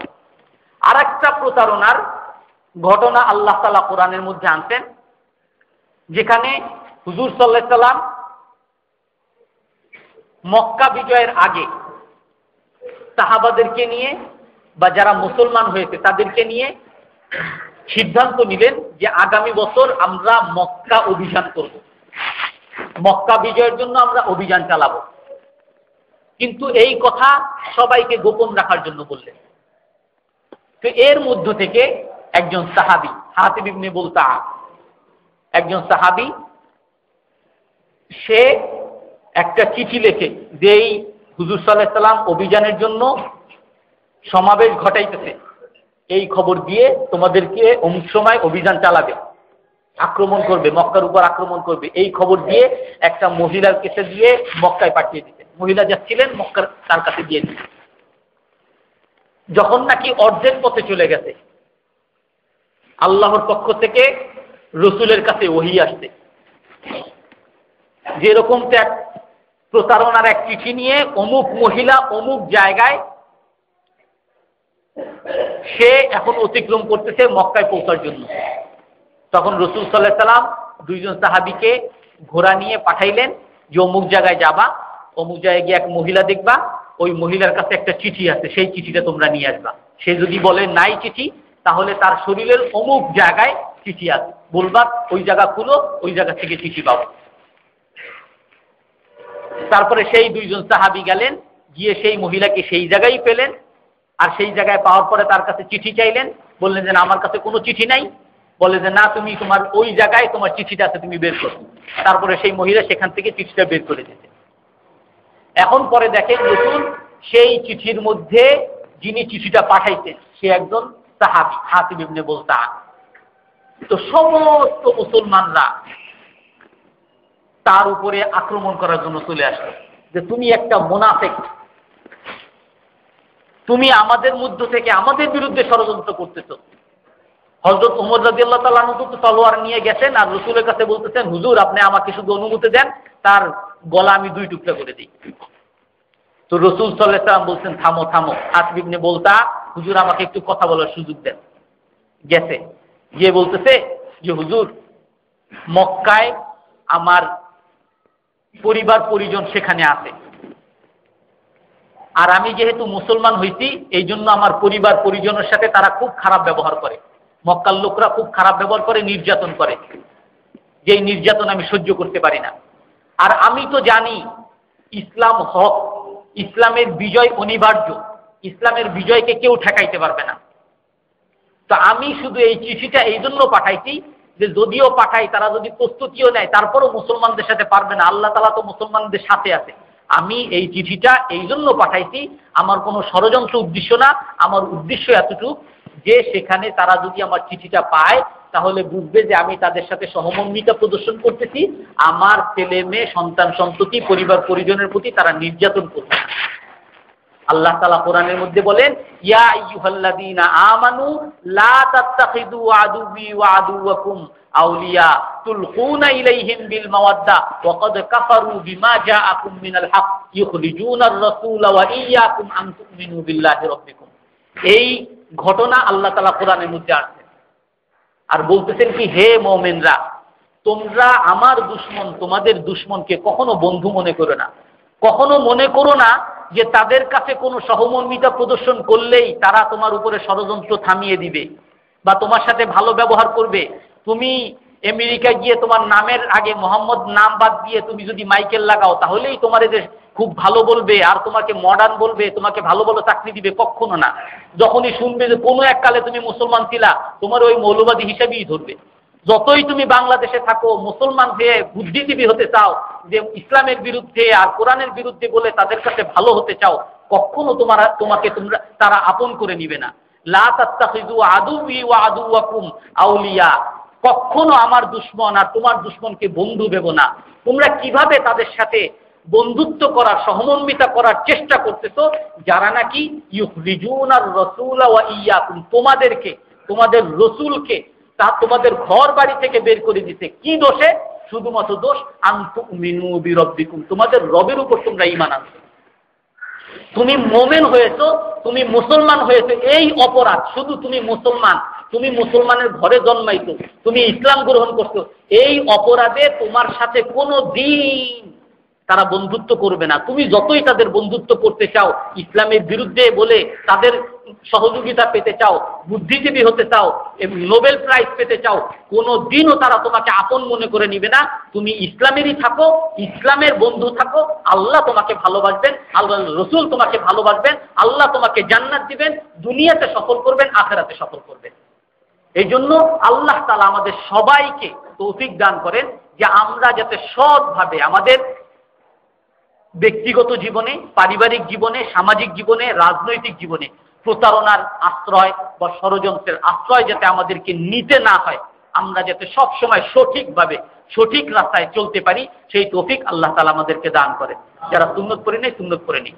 আর একটা প্রতারণার ঘটনা আল্লাহ তাআলা কোরআনের মধ্যে আনছেন, যেখানে হুজুর সাল্লাল্লাহু আলাইহি সাল্লাম মক্কা বিজয়ের আগে সাহাবাদেরকে নিয়ে বা যারা মুসলমান হয়েছে তাদেরকে নিয়ে সিদ্ধান্ত নিলেন যে আগামী বছর আমরা মক্কা অভিযান করব, মক্কা বিজয়ের জন্য আমরা অভিযান চালাবো। কিন্তু এই কথা সবাইকে গোপন রাখার জন্য বললেন। তো এর মধ্য থেকে একজন সাহাবী, হাতিব ইবনে বুলতা, একজন সাহাবী, সে একটা চিঠি লেখে যে এই হুজুর সাল্লাল্লাহু আলাইহি সাল্লাম অভিযানের জন্য সমাবেশ ঘটাইতেছে, এই খবর দিয়ে তোমাদেরকে অমুক সময় অভিযান চালাবে। আক্রমণ করবে, মক্কার উপর আক্রমণ করবে, এই খবর দিয়ে একটা মহিলার কাছে দিয়ে মক্কায় পাঠিয়ে দিতেন। মহিলা যাচ্ছিলেন মক্কার তার কাছে দিয়ে দিতেন। যখন নাকি অর্ধেক পথে চলে গেছে, আল্লাহর পক্ষ থেকে রসুলের কাছে ওহী আসছে, যেরকম ত্যাগ প্রতারণার এক চিঠি নিয়ে অমুক মহিলা অমুক জায়গায় সে এখন অতিক্রম করতেছে মক্কায় পৌঁছার জন্য। তখন রসুল সাল্লাল্লাহু আলাইহি সাল্লাম দুইজন সাহাবীকে ঘোড়া নিয়ে পাঠাইলেন যে অমুক জায়গায় যাবা, অমুক জায়গায় গিয়ে এক মহিলা দেখবা, ওই মহিলার কাছে একটা চিঠি আছে, সেই চিঠিটা তোমরা নিয়ে আসবা। সে যদি বলে নাই চিঠি, তাহলে তার শরীরের অমুক জায়গায় চিঠি আছে, বলবা ওই জায়গা খুলো, ওই জায়গা থেকে চিঠি পাবো। তারপরে সেই দুইজন সাহাবী গেলেন, গিয়ে সেই মহিলাকে সেই জায়গায় পেলেন, আর সেই জায়গায় পাওয়ার পরে তার কাছে চিঠি চাইলেন। বললেন যে না, আমার কাছে কোনো চিঠি নাই। বলে যে না, তুমি তোমার ওই জায়গায় তোমার চিঠিটা আছে, তুমি বের করো। তারপরে সেই মহিলা সেখান থেকে চিঠিটা বের করে দিতে। এখন পরে দেখেন রসুল সেই চিঠির মধ্যে যিনি চিঠিটা পাঠাইছেন সে একজন সাহাবী, হাতিব ইবনে বুলতা। তো সমস্ত মুসলমানরা তার উপরে আক্রমণ করার জন্য চলে আসলো যে তুমি একটা মুনাফিক, তুমি আমাদের মধ্য থেকে আমাদের বিরুদ্ধে ষড়যন্ত্র করতেছো। হযরত ওমর রাদিয়াল্লাহু তাআলা আনহু তো তলোয়ার নিয়ে গেছেন আর রাসূলের কাছে বলতেছেন, হুজুর আপনি আমাকে শুধু অনুমতি দেন, তার গলা আমি 2 টুকরা করে দিই। তো রাসূল সাল্লাল্লাহু আলাইহি ওয়াসাল্লাম বলছেন, থামো থামো, হাতিব ইবনে বুলতা, হুজুর আমাকে একটু কথা বলার সুযোগ দেন। গেছে, গিয়ে বলতেছে যে হুজুর, মক্কায় আমার পরিবার পরিজন সেখানে আছে, আর আমি যেহেতু মুসলমান হইছি এই জন্য আমার পরিবার পরিজনের সাথে তারা খুব খারাপ ব্যবহার করে। মক্কার লোকরা খুব খারাপ ব্যবহার করে, নির্যাতন করে, যেই নির্যাতন আমি সহ্য করতে পারি না। আর আমি তো জানি ইসলাম হক, ইসলামের বিজয় অনিবার্য, ইসলামের বিজয়কে কেউ ঠেকাইতে পারবে না। তো আমি শুধু এই চিঠিটা এই জন্য পাঠাইছি যে যদিও পাঠাই, তারা যদি প্রস্তুতিও নেয় তারপরও মুসলমানদের সাথে পারবে না, আল্লাহ তাআলা তো মুসলমানদের সাথে আছে। আমি এই চিঠিটা এই জন্য পাঠাইছি, আমার কোনো ষড়যন্ত্র উদ্দেশ্য না, আমার উদ্দেশ্য এতটুকু যে সেখানে তারা যদি আমার চিঠিটা পায় তাহলে বুঝবে যে আমি তাদের সাথে সহমর্মিতা প্রদর্শন করতেছি, আমার ছেলে মেয়ে সন্তান সন্ততি পরিবার পরিজনের প্রতি তারা নির্যাতন করবে। আল্লাহ তাআলা কোরআনের মধ্যে বলেন, ইয়া আইয়ুহাল্লাযীনা আমানু লা তাত্তাখিযু আদুওয়ি ওয়া আদুওয়াকুম আউলিয়া তুলকুনা ইলাইহিম বিল মাওয়াদ্দা ওয়া ক্বাদ কাফারু বিমা জাআকুম মিনাল হক ইউখরিজুনার রাসূলা ওয়া ইয়্যাকুম আন তুমিনু বিল্লাহি রাব্বিকুম। এই ঘটনা আল্লাহ তাআলা কোরআনের মধ্যে আছে, আর বলতেছেন কি, হে মুমিনরা, তোমরা আমার দুশমন তোমাদের দুশমনকে কখনো বন্ধু মনে করো না। কখনো মনে করো না যে তাদের কাছে কোনো সহমর্মিতা প্রদর্শন করলেই তারা তোমার উপরে ষড়যন্ত্র থামিয়ে দিবে বা তোমার সাথে ভালো ব্যবহার করবে। তুমি আমেরিকা গিয়ে তোমার নামের আগে মোহাম্মদ নাম বাদ দিয়ে তুমি যদি মাইকেল লাগাও তাহলেই তোমার এদের খুব ভালো বলবে আর তোমাকে মডার্ন বলবে, তোমাকে ভালো ভালো চাকরি দিবে, কখনো না। যখনই শুনবে যে কোনো এককালে তুমি মুসলমান ছিলা, তোমার ওই মৌলবাদী হিসেবেই ধরবে। যতই তুমি বাংলাদেশে থাকো, মুসলমান হয়ে বুদ্ধিজীবী হতে চাও, যে ইসলামের বিরুদ্ধে আর কোরআনের বিরুদ্ধে বলে তাদের কাছে ভালো হতে চাও, কখনো তোমাকে তারা আপন করে নিবে না। লা তাত্তাখিযু আদুওয়ি ওয়া আদুওয়াকুম আউলিয়া, কখনো আমার দুশমন আর তোমার দুশমনকে বন্ধু ভেবো না। তোমরা কিভাবে তাদের সাথে বন্ধুত্ব করার, সহমর্মিতা করার চেষ্টা করতেছো, যারা নাকি ইউখরিজুনার রাসূলা ওয়া ইয়্যাকুম, তোমাদেরকে, তোমাদের রসুলকে তা তোমাদের ঘর বাড়ি থেকে বের করে দিতে। কি দোষে? শুধুমাত্র দোষ আন তুমিনু বিরাব্বিকুম, তোমাদের রবের উপর তোমরা ঈমান আনছো। তুমি মুমিন হয়েছো, তুমি মুসলমান হয়েছো, এই অপরাধ, শুধু তুমি মুসলমান, তুমি মুসলমানের ঘরে জন্মাইছো, তুমি ইসলাম গ্রহণ করছো, এই অপরাধে তোমার সাথে কোনো দিন তারা বন্ধুত্ব করবে না। তুমি যতই তাদের বন্ধুত্ব করতে চাও, ইসলামের বিরুদ্ধে বলে তাদের সহযোগিতা পেতে চাও, বুদ্ধিজীবী হতে চাও, নোবেল প্রাইজ পেতে চাও, কোনো দিনও তারা তোমাকে আপন মনে করে নিবে না। তুমি ইসলামেরই থাকো, ইসলামের বন্ধু থাকো, আল্লাহ তোমাকে ভালোবাসবেন, আল্লাহ রসুল তোমাকে ভালোবাসবেন, আল্লাহ তোমাকে জান্নাত দিবেন, দুনিয়াতে সফল করবেন, আখিরাতে সফল করবেন। এই জন্য আল্লাহ তাআলা আমাদের সবাইকে তৌফিক দান করেন যে আমরা যাতে সৎভাবে আমাদের ব্যক্তিগত জীবনে, পারিবারিক জীবনে, সামাজিক জীবনে, রাজনৈতিক জীবনে প্রতারণার আশ্রয় বা ষড়যন্ত্রের আশ্রয় যাতে আমাদেরকে নিতে না হয়, আমরা যাতে সব সময় সঠিকভাবে সঠিক রাস্তায় চলতে পারি সেই তৌফিক আল্লাহ তাআলা আমাদেরকে দান করেন। যারা সুন্নত পড়ে নেই সুন্নত পড়ে নিই।